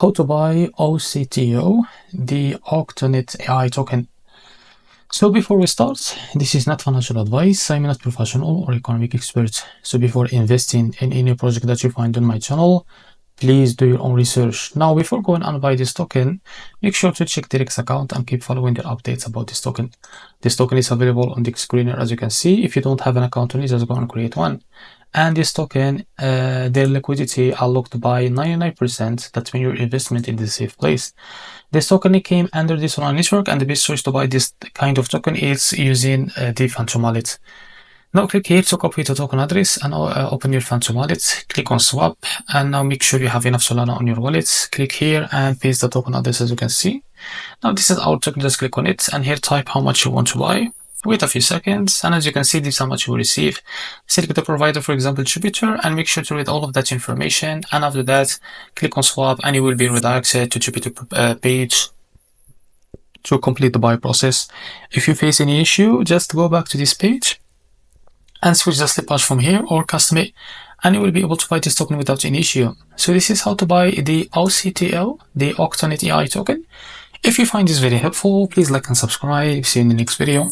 How to buy OCTO, the OctonetAI token. So before we start, this is not financial advice. I'm not professional or economic expert. So before investing in any project that you find on my channel, please do your own research. Now, before going and buy this token, make sure to check the Rex account and keep following their updates about this token. This token is available on the screen as you can see. If you don't have an account on it, just go and create one. And this token, their liquidity are locked by 99%. That's when your investment in the safe place. This token came under the Solana network, and the best choice to buy this kind of token is using the Phantom wallet. Now click here to copy the token address and open your Phantom wallet. Click on swap, and now make sure you have enough Solana on your wallet. Click here and paste the token address as you can see. Now this is our token, just click on it and here type how much you want to buy. Wait a few seconds, and as you can see, this is how much you will receive. Select the provider, for example Jupiter, and make sure to read all of that information, and after that click on swap and you will be redirected to Jupiter page to complete the buy process. If you face any issue, just go back to this page and switch the slip hash from here or custom it, and you will be able to buy this token without any issue. So this is how to buy the OCTO, the OctonetAI token. If you find this very helpful, please like and subscribe. See you in the next video.